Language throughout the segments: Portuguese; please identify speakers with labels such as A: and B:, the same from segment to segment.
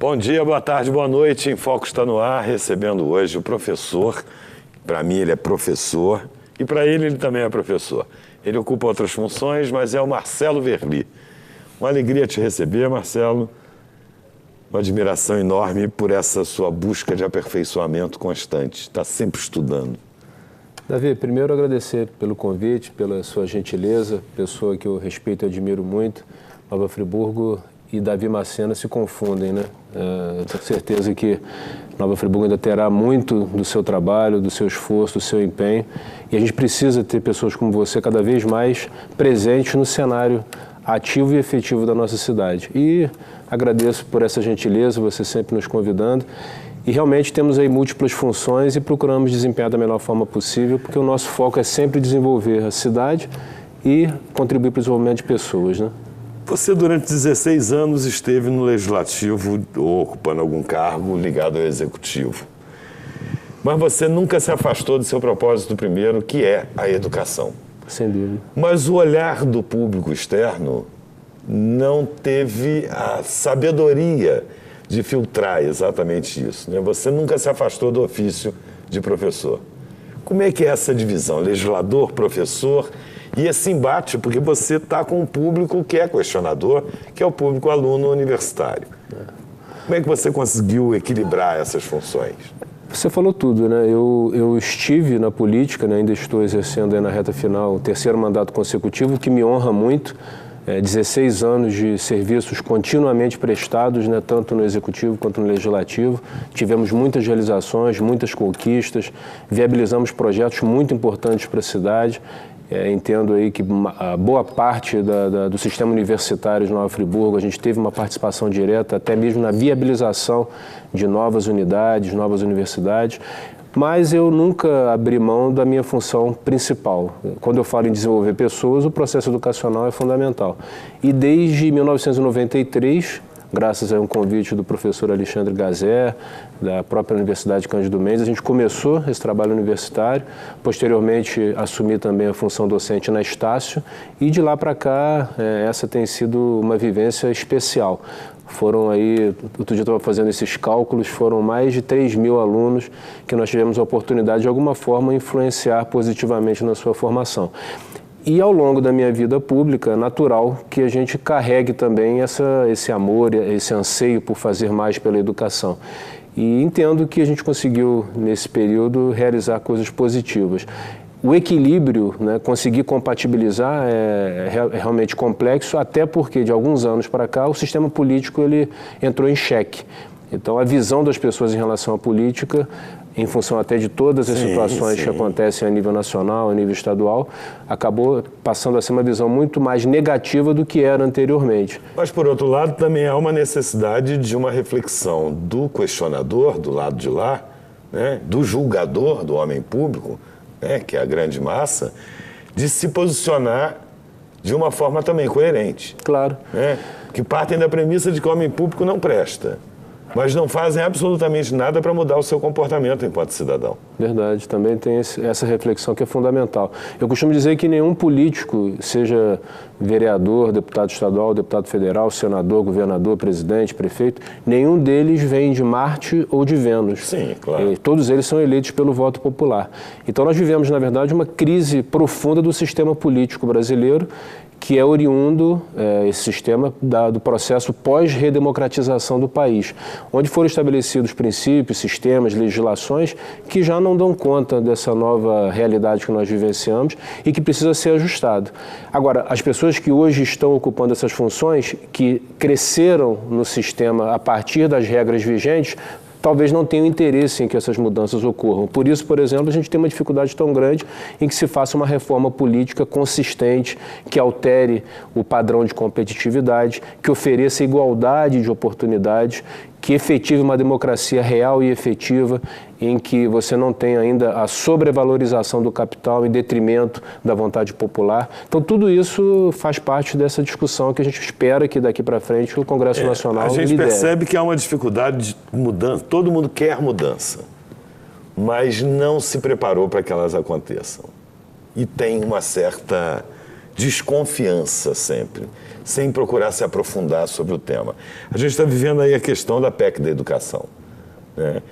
A: Bom dia, boa tarde, boa noite. Em Foco está no ar, recebendo hoje o professor. Para mim ele é professor e para ele também é professor. Ele ocupa outras funções, mas é o Marcelo Verli. Uma alegria te receber, Marcelo. Uma admiração enorme por essa sua busca de aperfeiçoamento constante. Está sempre estudando.
B: Davi, primeiro agradecer pelo convite, pela sua gentileza, pessoa que eu respeito e admiro muito. Nova Friburgo e Davi Macena se confundem, né? Tenho certeza que Nova Friburgo ainda terá muito do seu trabalho, do seu esforço, do seu empenho. E a gente precisa ter pessoas como você cada vez mais presentes no cenário ativo e efetivo da nossa cidade. E agradeço por essa gentileza, você sempre nos convidando. E realmente temos aí múltiplas funções e procuramos desempenhar da melhor forma possível, porque o nosso foco é sempre desenvolver a cidade e contribuir para o desenvolvimento de pessoas, né?
A: Você, durante 16 anos, esteve no Legislativo ou ocupando algum cargo ligado ao Executivo. Mas você nunca se afastou do seu propósito primeiro, que é a educação.
B: Sem dúvida.
A: Mas o olhar do público externo não teve a sabedoria de filtrar exatamente isso, né? Você nunca se afastou do ofício de professor. Como é que é essa divisão? Legislador, professor, e esse embate, porque você está com um público que é questionador, que é o público aluno universitário. Como é que você conseguiu equilibrar essas funções?
B: Você falou tudo, né? Eu estive na política, né? Ainda estou exercendo aí na reta final o terceiro mandato consecutivo, que me honra muito. 16 anos de serviços continuamente prestados, né, tanto no Executivo quanto no Legislativo. Tivemos muitas realizações, muitas conquistas, viabilizamos projetos muito importantes para a cidade. Entendo aí que a boa parte do sistema universitário de Nova Friburgo, a gente teve uma participação direta, até mesmo na viabilização de novas unidades, novas universidades. Mas eu nunca abri mão da minha função principal. Quando eu falo em desenvolver pessoas, o processo educacional é fundamental. E desde 1993, graças a um convite do professor Alexandre Gazé, da própria Universidade Cândido Mendes, a gente começou esse trabalho universitário. Posteriormente, assumi também a função docente na Estácio. E de lá para cá, essa tem sido uma vivência especial. Foram aí, outro dia eu estava fazendo esses cálculos, foram mais de 3.000 alunos que nós tivemos a oportunidade de alguma forma influenciar positivamente na sua formação. E ao longo da minha vida pública, é natural que a gente carregue também esse amor, esse anseio por fazer mais pela educação. E entendo que a gente conseguiu, nesse período, realizar coisas positivas. O equilíbrio, né, conseguir compatibilizar é realmente complexo, até porque de alguns anos para cá o sistema político ele entrou em xeque. Então a visão das pessoas em relação à política, em função até de todas as situações que acontecem a nível nacional, a nível estadual, acabou passando a ser uma visão muito mais negativa do que era anteriormente.
A: Mas, por outro lado, também há uma necessidade de uma reflexão do questionador, do lado de lá, né, do julgador, do homem público, que é a grande massa, de se posicionar de uma forma também coerente.
B: Claro.
A: Que partem da premissa de que o homem público não presta, mas não fazem absolutamente nada para mudar o seu comportamento enquanto cidadão.
B: Verdade, também tem essa reflexão que é fundamental. Eu costumo dizer que nenhum político, seja vereador, deputado estadual, deputado federal, senador, governador, presidente, prefeito, nenhum deles vem de Marte ou de Vênus.
A: Sim, claro.
B: E todos eles são eleitos pelo voto popular. Então nós vivemos, na verdade, uma crise profunda do sistema político brasileiro, que é oriundo, esse sistema, do processo pós-redemocratização do país, onde foram estabelecidos princípios, sistemas, legislações que já não dão conta dessa nova realidade que nós vivenciamos e que precisa ser ajustado. Agora, as pessoas que hoje estão ocupando essas funções, que cresceram no sistema a partir das regras vigentes, talvez não tenham interesse em que essas mudanças ocorram. Por isso, por exemplo, a gente tem uma dificuldade tão grande em que se faça uma reforma política consistente, que altere o padrão de competitividade, que ofereça igualdade de oportunidades, que efetive uma democracia real e efetiva, em que você não tem ainda a sobrevalorização do capital em detrimento da vontade popular. Então, tudo isso faz parte dessa discussão que a gente espera que daqui para frente o Congresso Nacional lidere.
A: A gente percebe que há uma dificuldade de mudança. Todo mundo quer mudança, mas não se preparou para que elas aconteçam. E tem uma certa desconfiança sempre, sem procurar se aprofundar sobre o tema. A gente está vivendo aí a questão da PEC da educação, né?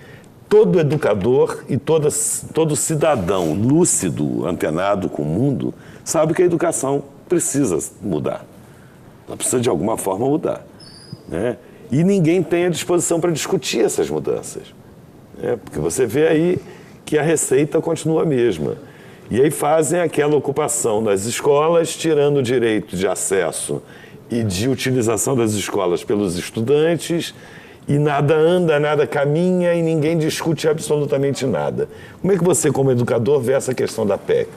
A: Todo educador e todo cidadão lúcido, antenado com o mundo, sabe que a educação precisa mudar. Ela precisa de alguma forma mudar, né? E ninguém tem a disposição para discutir essas mudanças, né? Porque você vê aí que a receita continua a mesma. E aí fazem aquela ocupação das escolas, tirando o direito de acesso e de utilização das escolas pelos estudantes, e nada anda, nada caminha e ninguém discute absolutamente nada. Como é que você, como educador, vê essa questão da PEC?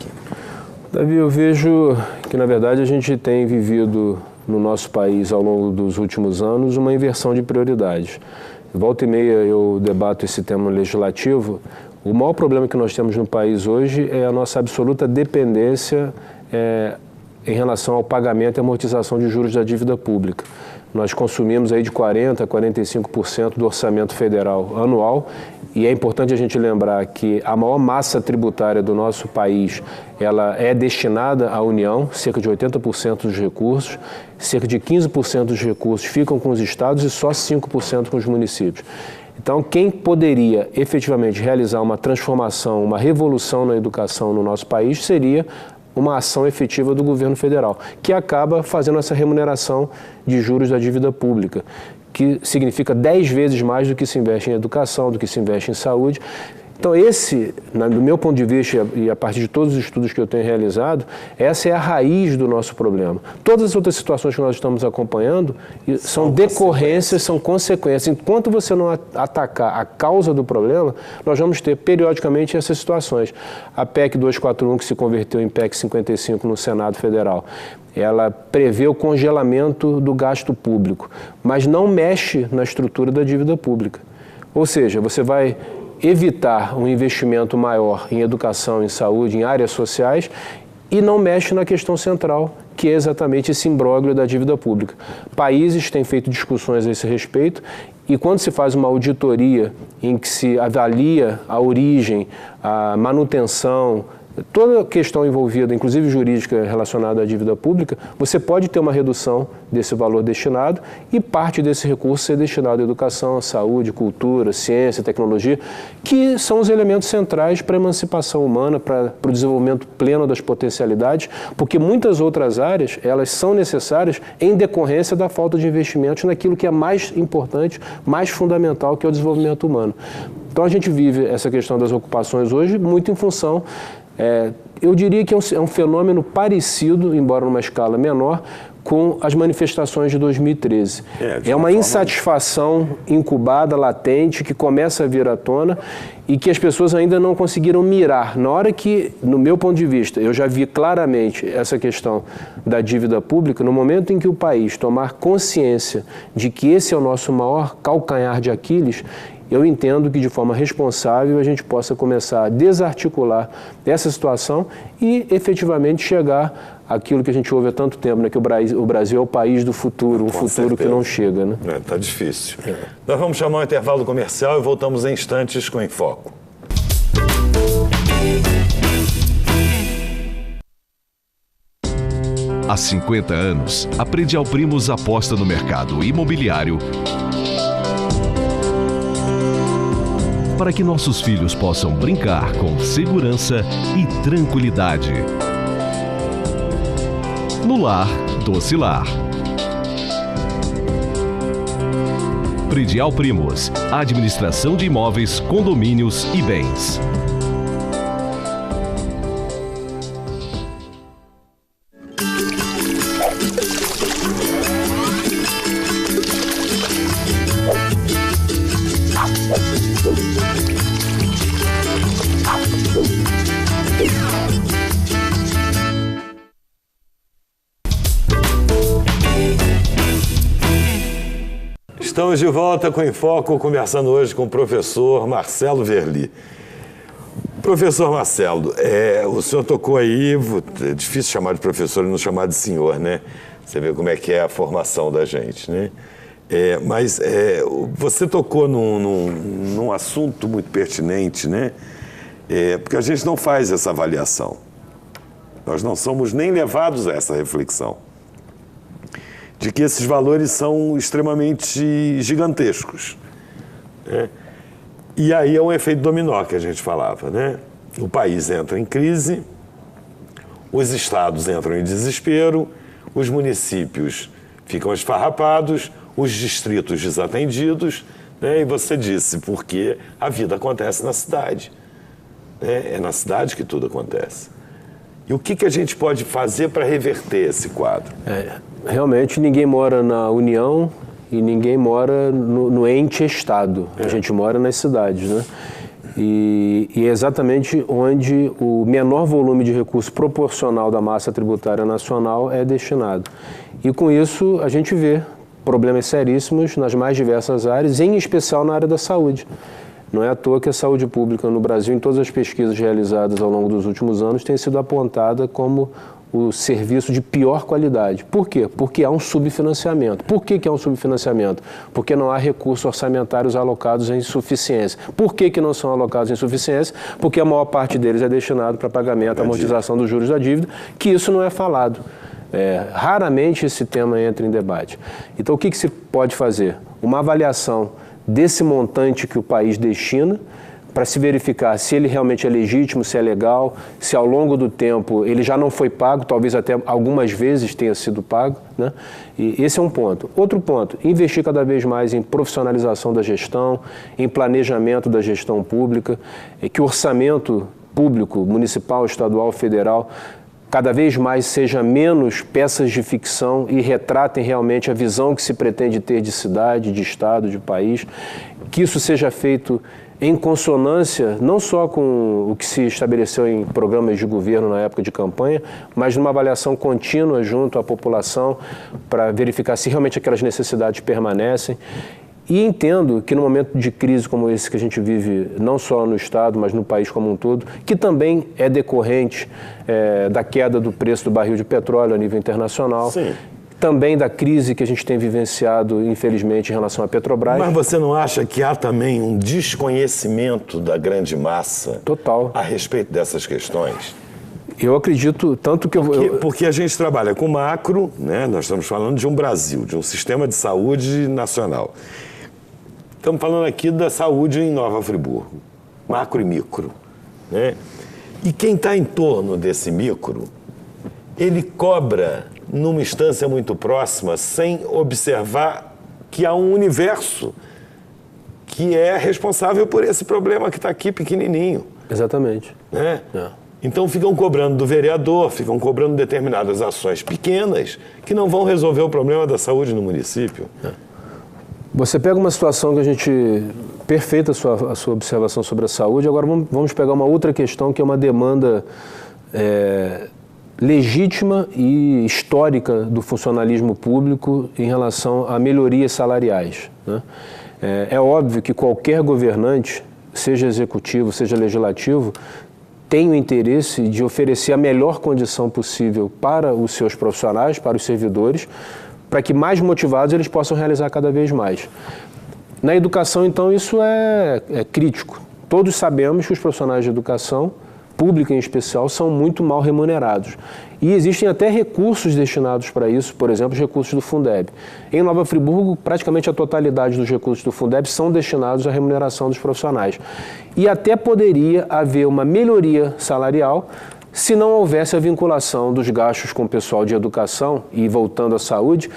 B: Davi, eu vejo que, na verdade, a gente tem vivido no nosso país, ao longo dos últimos anos, uma inversão de prioridades. Volta e meia eu debato esse tema legislativo. O maior problema que nós temos no país hoje é a nossa absoluta dependência em relação ao pagamento e amortização de juros da dívida pública. Nós consumimos aí de 40% a 45% do orçamento federal anual, e é importante a gente lembrar que a maior massa tributária do nosso país, ela é destinada à União, cerca de 80% dos recursos, cerca de 15% dos recursos ficam com os estados e só 5% com os municípios. Então, quem poderia efetivamente realizar uma transformação, uma revolução na educação no nosso país seria uma ação efetiva do governo federal, que acaba fazendo essa remuneração de juros da dívida pública, que significa 10 vezes mais do que se investe em educação, do que se investe em saúde. Então, do meu ponto de vista, e a partir de todos os estudos que eu tenho realizado, essa é a raiz do nosso problema. Todas as outras situações que nós estamos acompanhando são decorrências, são consequências. Enquanto você não atacar a causa do problema, nós vamos ter periodicamente essas situações. A PEC 241, que se converteu em PEC 55 no Senado Federal, ela prevê o congelamento do gasto público, mas não mexe na estrutura da dívida pública. Ou seja, você vai evitar um investimento maior em educação, em saúde, em áreas sociais e não mexe na questão central, que é exatamente esse imbróglio da dívida pública. Países têm feito discussões a esse respeito e quando se faz uma auditoria em que se avalia a origem, a manutenção, toda a questão envolvida, inclusive jurídica relacionada à dívida pública, você pode ter uma redução desse valor destinado e parte desse recurso ser destinado à educação, à saúde, cultura, ciência, tecnologia, que são os elementos centrais para a emancipação humana, para o desenvolvimento pleno das potencialidades, porque muitas outras áreas, elas são necessárias em decorrência da falta de investimentos naquilo que é mais importante, mais fundamental, que é o desenvolvimento humano. Então a gente vive essa questão das ocupações hoje muito em função eu diria que é um fenômeno parecido, embora numa escala menor, com as manifestações de 2013. É uma insatisfação incubada, latente, que começa a vir à tona e que as pessoas ainda não conseguiram mirar. Na hora que, no meu ponto de vista, eu já vi claramente essa questão da dívida pública, no momento em que o país tomar consciência de que esse é o nosso maior calcanhar de Aquiles, eu entendo que de forma responsável a gente possa começar a desarticular essa situação e efetivamente chegar àquilo que a gente ouve há tanto tempo, né, que o Brasil é o país do futuro, um futuro que não chega. Né?
A: Tá difícil. Nós vamos chamar um intervalo comercial e voltamos em instantes com Em Foco.
C: Há 50 anos, a Predial Primos aposta no mercado imobiliário para que nossos filhos possam brincar com segurança e tranquilidade. No lar, doce lar. Predial Primos, administração de imóveis, condomínios e bens.
A: Estamos de volta com Em Foco, conversando hoje com o professor Marcelo Verli. Professor Marcelo, o senhor tocou aí, é difícil chamar de professor e não chamar de senhor, né? Você vê como é que é a formação da gente, né? Mas você tocou num assunto muito pertinente, né? Porque a gente não faz essa avaliação. Nós não somos nem levados a essa reflexão de que esses valores são extremamente gigantescos, né? E aí é um efeito dominó que a gente falava, né? O país entra em crise, os estados entram em desespero, os municípios ficam esfarrapados, os distritos desatendidos, né? E você disse, porque a vida acontece na cidade, né? É na cidade que tudo acontece. E o que a gente pode fazer para reverter esse quadro?
B: Realmente ninguém mora na União e ninguém mora no ente Estado. A gente mora nas cidades, né? E é exatamente onde o menor volume de recurso proporcional da massa tributária nacional é destinado. E com isso a gente vê problemas seríssimos nas mais diversas áreas, em especial na área da saúde. Não é à toa que a saúde pública no Brasil, em todas as pesquisas realizadas ao longo dos últimos anos, tem sido apontada como o serviço de pior qualidade. Por quê? Porque há um subfinanciamento. Por que há um subfinanciamento? Porque não há recursos orçamentários alocados em suficiência. Por que não são alocados em suficiência? Porque a maior parte deles é destinado para pagamento, amortização dos juros da dívida, que isso não é falado. Raramente esse tema entra em debate. Então, o que se pode fazer? Uma avaliação desse montante que o país destina, para se verificar se ele realmente é legítimo, se é legal, se ao longo do tempo ele já não foi pago, talvez até algumas vezes tenha sido pago, né? E esse é um ponto. Outro ponto, investir cada vez mais em profissionalização da gestão, em planejamento da gestão pública, que o orçamento público, municipal, estadual, federal, cada vez mais seja menos peças de ficção e retratem realmente a visão que se pretende ter de cidade, de estado, de país, que isso seja feito em consonância não só com o que se estabeleceu em programas de governo na época de campanha, mas numa avaliação contínua junto à população para verificar se realmente aquelas necessidades permanecem. E entendo que no momento de crise como esse que a gente vive, não só no Estado, mas no país como um todo, que também é decorrente da queda do preço do barril de petróleo a nível internacional, sim, também da crise que a gente tem vivenciado, infelizmente, em relação à Petrobras.
A: Mas você não acha que há também um desconhecimento da grande massa
B: total
A: a respeito dessas questões?
B: Eu acredito, tanto que
A: Porque a gente trabalha com macro, né? Nós estamos falando de um Brasil, de um sistema de saúde nacional. Estamos falando aqui da saúde em Nova Friburgo, macro e micro, né? E quem está em torno desse micro, ele cobra numa instância muito próxima, sem observar que há um universo que é responsável por esse problema que está aqui pequenininho.
B: Exatamente.
A: Né? Então ficam cobrando do vereador, ficam cobrando determinadas ações pequenas que não vão resolver o problema da saúde no município.
B: Você pega uma situação que a gente... Perfeita a sua observação sobre a saúde. Agora vamos pegar uma outra questão que é uma demanda legítima e histórica do funcionalismo público em relação a melhorias salariais, né? É óbvio que qualquer governante, seja executivo, seja legislativo, tem o interesse de oferecer a melhor condição possível para os seus profissionais, para os servidores, para que mais motivados eles possam realizar cada vez mais. Na educação, então, isso é crítico. Todos sabemos que os profissionais de educação, pública em especial, são muito mal remunerados. E existem até recursos destinados para isso, por exemplo, os recursos do Fundeb. Em Nova Friburgo, praticamente a totalidade dos recursos do Fundeb são destinados à remuneração dos profissionais. E até poderia haver uma melhoria salarial se não houvesse a vinculação dos gastos com o pessoal de educação, e voltando à saúde,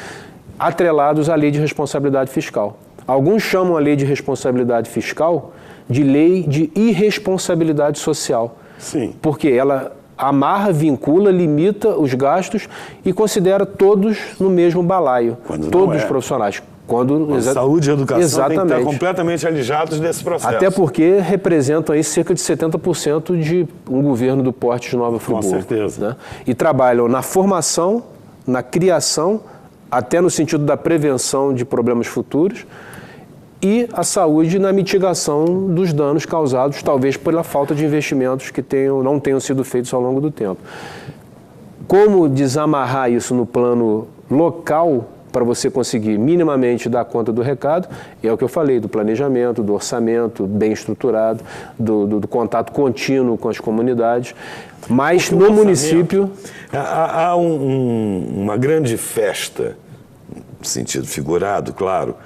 B: atrelados à lei de responsabilidade fiscal. Alguns chamam a lei de responsabilidade fiscal de lei de irresponsabilidade social.
A: Sim.
B: Porque ela amarra, vincula, limita os gastos e considera todos no mesmo balaio. Todos os profissionais.
A: Saúde e educação
B: exatamente.
A: Tem que estar completamente alijados desse processo.
B: Até porque representam aí cerca de 70% de um governo do porte de Nova Friburgo.
A: Com certeza.
B: Né? E trabalham na formação, na criação, até no sentido da prevenção de problemas futuros, e a saúde na mitigação dos danos causados, talvez pela falta de investimentos que não tenham sido feitos ao longo do tempo. Como desamarrar isso no plano local para você conseguir minimamente dar conta do recado, e é o que eu falei, do planejamento, do orçamento bem estruturado, do contato contínuo com as comunidades. Mas no município...
A: Há uma grande festa, no sentido figurado, claro,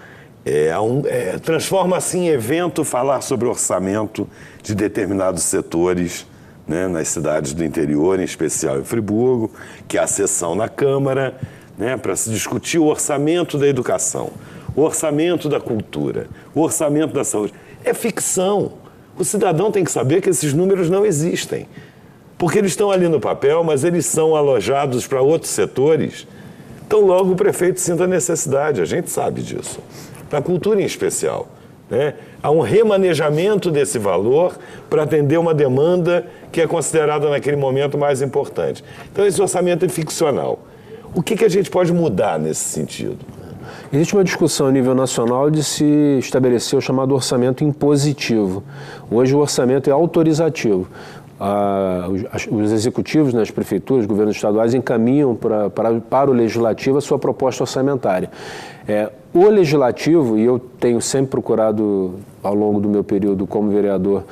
A: transforma-se em evento falar sobre orçamento de determinados setores, né, nas cidades do interior, em especial em Friburgo, que há sessão na Câmara, né, para se discutir o orçamento da educação, o orçamento da cultura, o orçamento da saúde. É ficção. O cidadão tem que saber que esses números não existem. Porque eles estão ali no papel, mas eles são alojados para outros setores. Então, logo o prefeito sinta necessidade, a gente sabe disso. Para a cultura em especial, né? Há um remanejamento desse valor para atender uma demanda que é considerada naquele momento mais importante. Então, esse orçamento é ficcional. O que a gente pode mudar nesse sentido?
B: Existe uma discussão a nível nacional de se estabelecer o chamado orçamento impositivo. Hoje o orçamento é autorizativo. Os executivos, as prefeituras, governos estaduais encaminham para o legislativo a sua proposta orçamentária. O legislativo, e eu tenho sempre procurado, ao longo do meu período como vereador,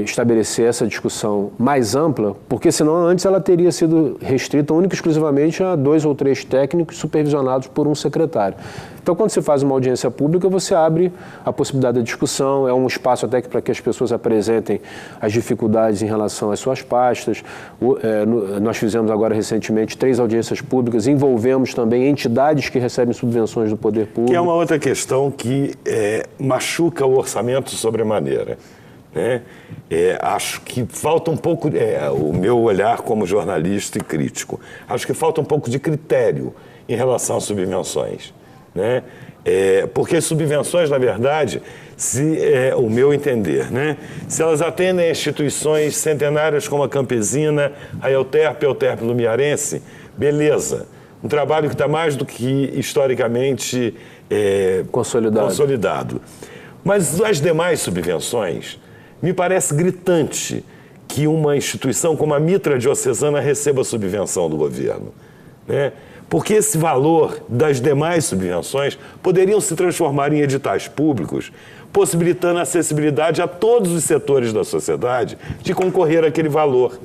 B: estabelecer essa discussão mais ampla, porque senão antes ela teria sido restrita única e exclusivamente a 2 ou 3 técnicos supervisionados por um secretário. Então, quando você faz uma audiência pública, você abre a possibilidade da discussão, é um espaço até para que as pessoas apresentem as dificuldades em relação às suas pastas. Nós fizemos agora recentemente 3 audiências públicas, envolvemos também entidades que recebem subvenções do poder público.
A: Que é uma outra questão que machuca o orçamento sobremaneira. Né? Acho que falta um pouco, o meu olhar como jornalista e crítico, acho que falta um pouco de critério em relação às subvenções. Né? Porque as subvenções, na verdade, o meu entender, né? Se elas atendem a instituições centenárias como a Campesina, a Euterpe Lumiarense, beleza. Um trabalho que está mais do que historicamente consolidado. Mas as demais subvenções, me parece gritante que uma instituição como a Mitra Diocesana receba subvenção do governo. Né? Porque esse valor das demais subvenções poderiam se transformar em editais públicos, possibilitando a acessibilidade a todos os setores da sociedade de concorrer àquele valor,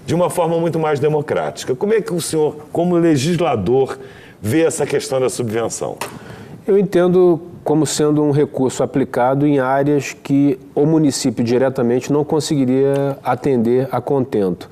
A: de uma forma muito mais democrática. Como é que o senhor, como legislador, vê essa questão da subvenção?
B: Eu entendo como sendo um recurso aplicado em áreas que o município diretamente não conseguiria atender a contento.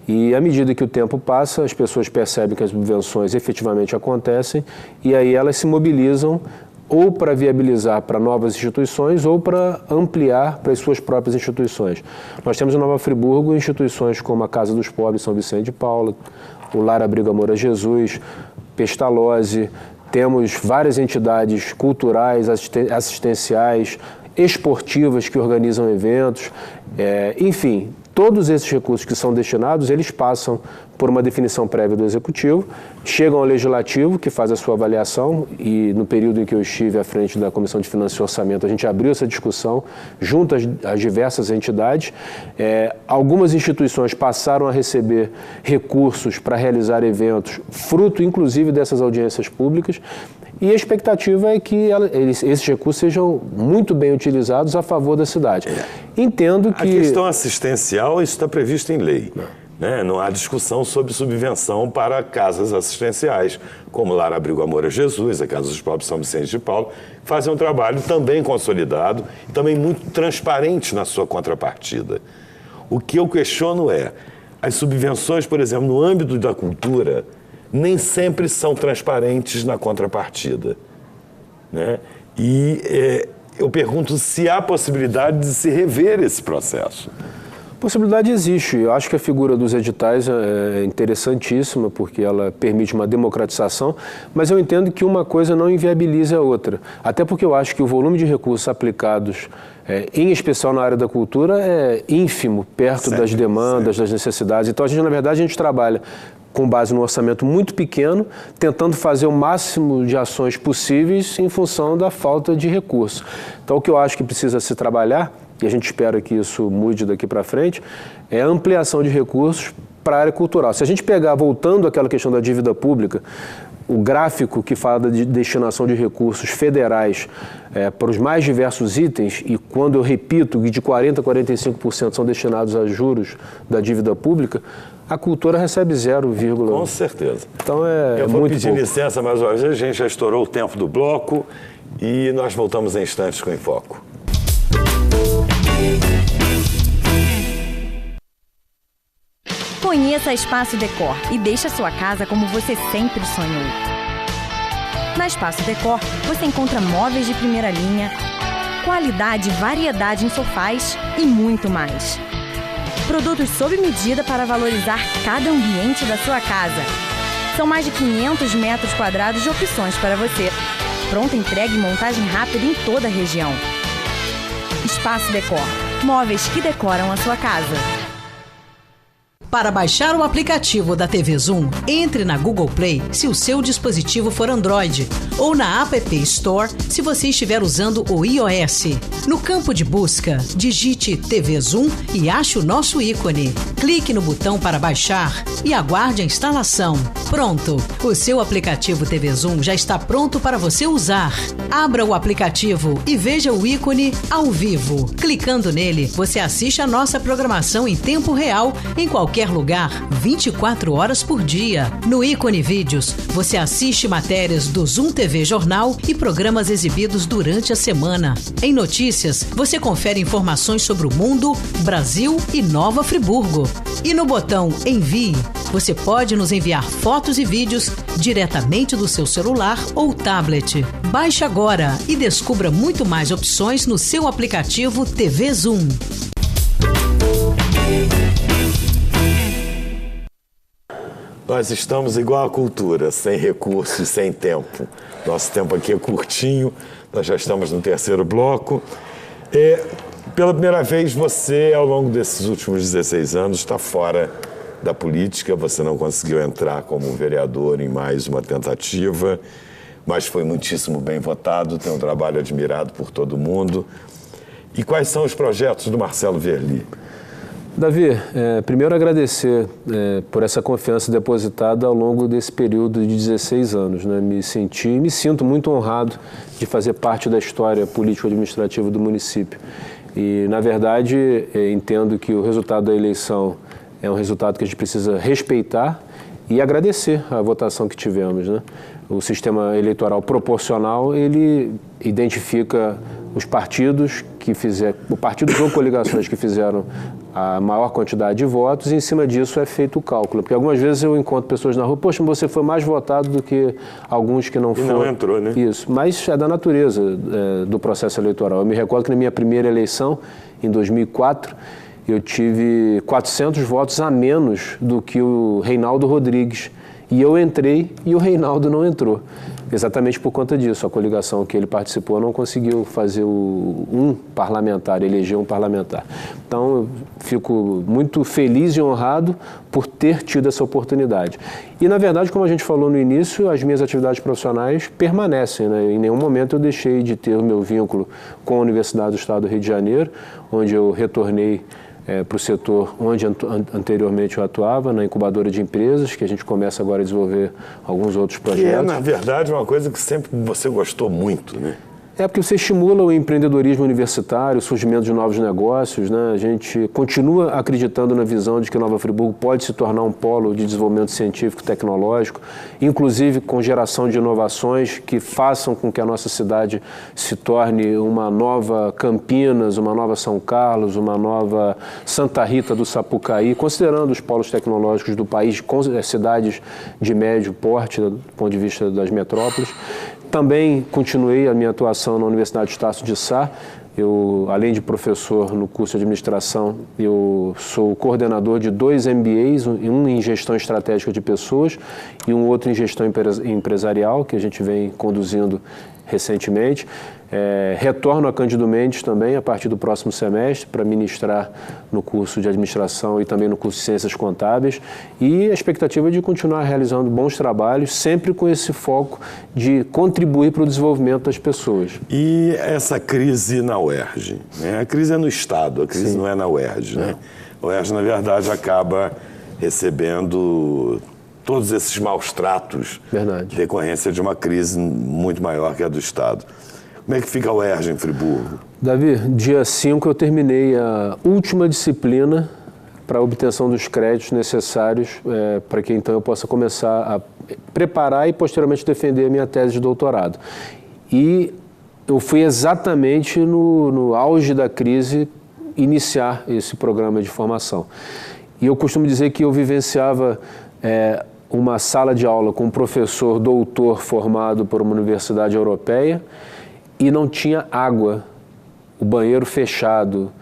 B: E à medida que o tempo passa, as pessoas percebem que as subvenções efetivamente acontecem e aí elas se mobilizam ou para viabilizar para novas instituições ou para ampliar para as suas próprias instituições. Nós temos em Nova Friburgo instituições como a Casa dos Pobres São Vicente de Paula, o Lar Abrigo Amor a Jesus, Pestalozzi, temos várias entidades culturais, assistenciais, esportivas que organizam eventos, enfim, todos esses recursos que são destinados, eles passam por uma definição prévia do Executivo, chegam ao Legislativo, que faz a sua avaliação, e no período em que eu estive à frente da Comissão de Finanças e Orçamento, a gente abriu essa discussão junto às diversas entidades. Algumas instituições passaram a receber recursos para realizar eventos, fruto inclusive dessas audiências públicas, e a expectativa é que esses recursos sejam muito bem utilizados a favor da cidade. Entendo que...
A: A questão assistencial, isso está previsto em lei. Né? Não há discussão sobre subvenção para casas assistenciais, como Lar Abrigo Amor a Jesus, a Casa dos Pobres São Vicente de Paulo, fazem um trabalho também consolidado, também muito transparente na sua contrapartida. O que eu questiono as subvenções, por exemplo, no âmbito da cultura, nem sempre são transparentes na contrapartida. Né? E eu pergunto se há possibilidade de se rever esse processo.
B: Possibilidade existe. Eu acho que a figura dos editais é interessantíssima, porque ela permite uma democratização, mas eu entendo que uma coisa não inviabiliza a outra. Até porque eu acho que o volume de recursos aplicados, em especial na área da cultura, é ínfimo, perto das demandas, das necessidades. Então, na verdade, a gente trabalha com base num orçamento muito pequeno, tentando fazer o máximo de ações possíveis em função da falta de recursos. Então, o que eu acho que precisa se trabalhar, e a gente espera que isso mude daqui para frente, é a ampliação de recursos para a área cultural. Se a gente pegar, voltando àquela questão da dívida pública, o gráfico que fala de destinação de recursos federais para os mais diversos itens, e quando eu repito que de 40% a 45% são destinados a juros da dívida pública, a cultura recebe 0,
A: Com certeza.
B: Então
A: eu vou
B: muito
A: pedir
B: pouco.
A: licença mais uma vez, a gente já estourou o tempo do bloco e nós voltamos em instantes com Em Foco.
D: Conheça a Espaço Decor e deixe a sua casa como você sempre sonhou. Na Espaço Decor, você encontra móveis de primeira linha, qualidade e variedade em sofás e muito mais. Produtos sob medida para valorizar cada ambiente da sua casa. São mais de 500 metros quadrados de opções para você. Pronta entrega e montagem rápida em toda a região. Espaço Decor. Móveis que decoram a sua casa.
E: Para baixar o aplicativo da TV Zoom, entre na Google Play se o seu dispositivo for Android ou na App Store se você estiver usando o iOS. No campo de busca, digite TV Zoom e ache o nosso ícone. Clique no botão para baixar e aguarde a instalação. Pronto! O seu aplicativo TV Zoom já está pronto para você usar. Abra o aplicativo e veja o ícone ao vivo. Clicando nele, você assiste a nossa programação em tempo real em qualquer lugar, 24 horas por dia. No ícone Vídeos, você assiste matérias do Zoom TV Jornal e programas exibidos durante a semana. Em Notícias, você confere informações sobre o mundo, Brasil e Nova Friburgo. E no botão Envie, você pode nos enviar fotos e vídeos diretamente do seu celular ou tablet. Baixe agora e descubra muito mais opções no seu aplicativo TV Zoom.
A: Nós estamos igual à cultura, sem recursos e sem tempo. Nosso tempo aqui é curtinho, nós já estamos no terceiro bloco. Pela primeira vez, você, ao longo desses últimos 16 anos, está fora da política. Você não conseguiu entrar como vereador em mais uma tentativa, mas foi muitíssimo bem votado, tem um trabalho admirado por todo mundo. E quais são os projetos do Marcelo Verli?
B: Davi, primeiro agradecer por essa confiança depositada ao longo desse período de 16 anos. Né? Me sinto muito honrado de fazer parte da história político-administrativa do município. E, na verdade, entendo que o resultado da eleição é um resultado que a gente precisa respeitar e agradecer a votação que tivemos. Né? O sistema eleitoral proporcional, ele identifica os partidos ou coligações que fizeram a maior quantidade de votos, e em cima disso é feito o cálculo. Porque algumas vezes eu encontro pessoas na rua, poxa, você foi mais votado do que alguns que não foram.
A: E não entrou, né?
B: Isso, mas é da natureza do processo eleitoral. Eu me recordo que na minha primeira eleição, em 2004, eu tive 400 votos a menos do que o Reinaldo Rodrigues. E eu entrei e o Reinaldo não entrou. Exatamente por conta disso. A coligação que ele participou não conseguiu fazer eleger um parlamentar. Então, eu fico muito feliz e honrado por ter tido essa oportunidade. E, na verdade, como a gente falou no início, as minhas atividades profissionais permanecem. Né? Em nenhum momento eu deixei de ter o meu vínculo com a Universidade do Estado do Rio de Janeiro, onde eu retornei para o setor onde anteriormente eu atuava, na incubadora de empresas, que a gente começa agora a desenvolver alguns outros projetos.
A: Que é, na verdade, uma coisa que sempre você gostou muito, né?
B: É porque você estimula o empreendedorismo universitário, o surgimento de novos negócios, né? A gente continua acreditando na visão de que Nova Friburgo pode se tornar um polo de desenvolvimento científico e tecnológico, inclusive com geração de inovações que façam com que a nossa cidade se torne uma nova Campinas, uma nova São Carlos, uma nova Santa Rita do Sapucaí, considerando os polos tecnológicos do país, cidades de médio porte, do ponto de vista das metrópoles. Também continuei a minha atuação na Universidade Estácio de Sá. Eu, além de professor no curso de administração, eu sou coordenador de 2 MBAs, um em gestão estratégica de pessoas e um outro em gestão empresarial, que a gente vem conduzindo recentemente. Retorno a Cândido Mendes também a partir do próximo semestre para ministrar no curso de administração e também no curso de ciências contábeis, e a expectativa de continuar realizando bons trabalhos, sempre com esse foco de contribuir para o desenvolvimento das pessoas.
A: E essa crise na UERJ, né? A crise é no Estado, a crise não é na UERJ, né? A UERJ, na verdade, acaba recebendo todos esses maus tratos, decorrência de uma crise muito maior que a do Estado. Como é que fica a UERJ em Friburgo?
B: Davi, dia 5 eu terminei a última disciplina para a obtenção dos créditos necessários para que então eu possa começar a preparar e posteriormente defender a minha tese de doutorado. E eu fui exatamente no auge da crise iniciar esse programa de formação. E eu costumo dizer que eu vivenciava uma sala de aula com um professor doutor formado por uma universidade europeia e não tinha água, o banheiro fechado.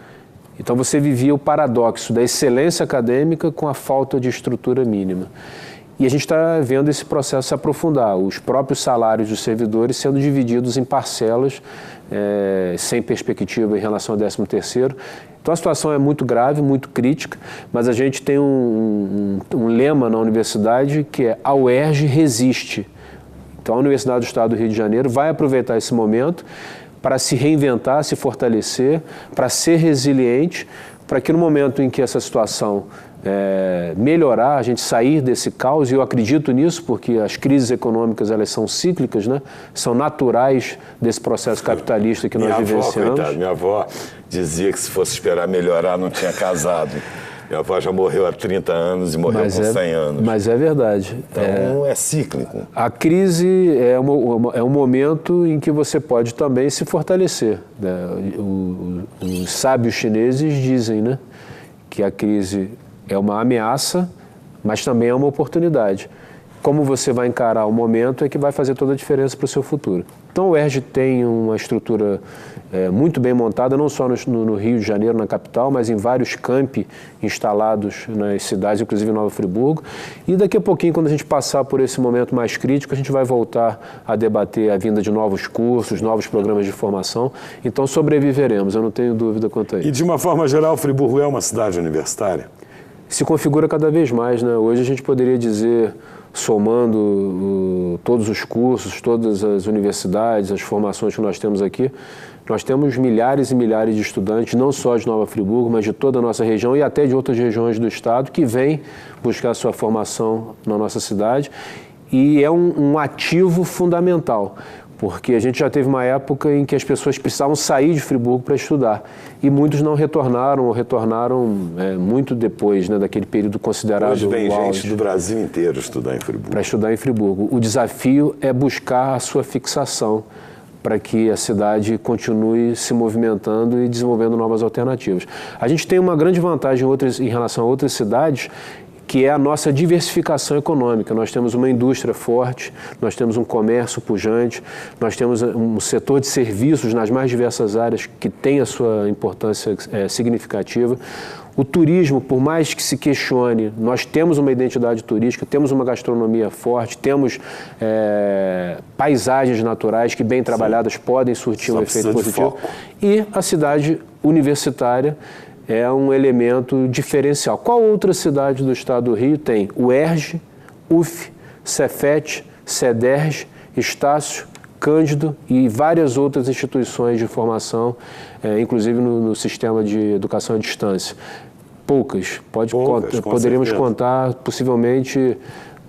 B: Então você vivia o paradoxo da excelência acadêmica com a falta de estrutura mínima. E a gente está vendo esse processo se aprofundar, os próprios salários dos servidores sendo divididos em parcelas, sem perspectiva em relação ao 13º. Então a situação é muito grave, muito crítica, mas a gente tem um lema na universidade que é: a UERJ resiste. Então a Universidade do Estado do Rio de Janeiro vai aproveitar esse momento para se reinventar, se fortalecer, para ser resiliente, para que no momento em que essa situação melhorar, a gente sair desse caos, e eu acredito nisso porque as crises econômicas elas são cíclicas, né? São naturais desse processo capitalista que nós vivenciamos.
A: Minha avó dizia que se fosse esperar melhorar não tinha casado. Minha avó já morreu há 30 anos e morreu com 100 anos.
B: Mas é verdade.
A: Então é cíclico.
B: A crise é um momento em que você pode também se fortalecer. Os sábios chineses dizem, né, que a crise é uma ameaça, mas também é uma oportunidade. Como você vai encarar o momento é que vai fazer toda a diferença para o seu futuro. Então, o UERJ tem uma estrutura muito bem montada, não só no Rio de Janeiro, na capital, mas em vários campi instalados nas cidades, inclusive em Nova Friburgo. E daqui a pouquinho, quando a gente passar por esse momento mais crítico, a gente vai voltar a debater a vinda de novos cursos, novos programas de formação. Então, sobreviveremos, eu não tenho dúvida quanto a isso.
A: E, de uma forma geral, Friburgo é uma cidade universitária?
B: Se configura cada vez mais, né? Hoje a gente poderia dizer, somando todos os cursos, todas as universidades, as formações que nós temos aqui, nós temos milhares e milhares de estudantes, não só de Nova Friburgo, mas de toda a nossa região e até de outras regiões do estado, que vêm buscar sua formação na nossa cidade, e é um ativo fundamental, porque a gente já teve uma época em que as pessoas precisavam sair de Friburgo para estudar, e muitos não retornaram, ou retornaram muito depois, né, daquele período considerado
A: Hoje vem
B: o auge.
A: gente do Brasil inteiro estudar em Friburgo.
B: Para estudar em Friburgo. O desafio é buscar a sua fixação, para que a cidade continue se movimentando e desenvolvendo novas alternativas. A gente tem uma grande vantagem em relação a outras cidades, que é a nossa diversificação econômica. Nós temos uma indústria forte, nós temos um comércio pujante, nós temos um setor de serviços nas mais diversas áreas que tem a sua importância significativa. O turismo, por mais que se questione, nós temos uma identidade turística, temos uma gastronomia forte, temos paisagens naturais que, bem trabalhadas, podem surtir um efeito positivo. E a cidade universitária é um elemento diferencial. Qual outra cidade do estado do Rio tem UERJ, UF, Cefet, CEDERJ, Estácio, Cândido e várias outras instituições de formação, inclusive no sistema de educação à distância? Poucas. Poderíamos contar, possivelmente,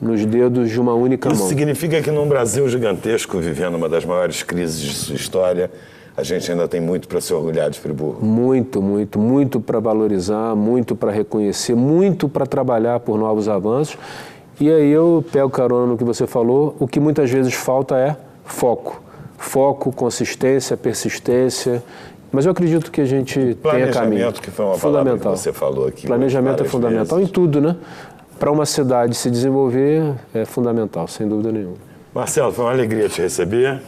B: nos dedos de uma única mão.
A: Isso significa que num Brasil gigantesco, vivendo uma das maiores crises de sua história, a gente ainda tem muito para se orgulhar de Friburgo. Muito para valorizar, muito para reconhecer, muito para trabalhar por novos avanços. E aí eu pego carona no que você falou, o que muitas vezes falta é foco. Foco, consistência, persistência. Mas eu acredito que a gente tenha caminho. Planejamento, que foi uma palavra que você falou aqui.
B: Planejamento é fundamental em tudo, né? Para uma cidade se desenvolver é fundamental, sem dúvida nenhuma.
A: Marcelo, foi uma alegria te receber.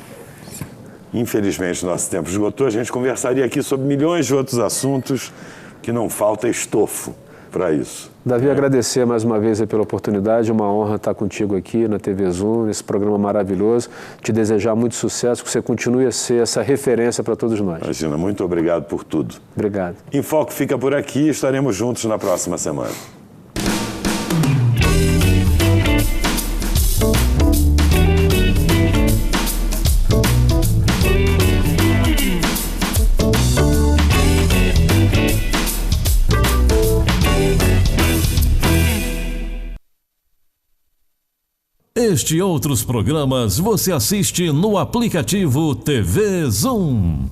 A: Infelizmente, nosso tempo esgotou. A gente conversaria aqui sobre milhões de outros assuntos, que não falta estofo para isso.
B: Davi, agradecer mais uma vez pela oportunidade, uma honra estar contigo aqui na TV Zoom, nesse programa maravilhoso. Te desejar muito sucesso, que você continue a ser essa referência para todos nós.
A: Imagina, muito obrigado por tudo.
B: Obrigado.
A: Em Foco fica por aqui, estaremos juntos na próxima semana.
F: Este e outros programas você assiste no aplicativo TV Zoom.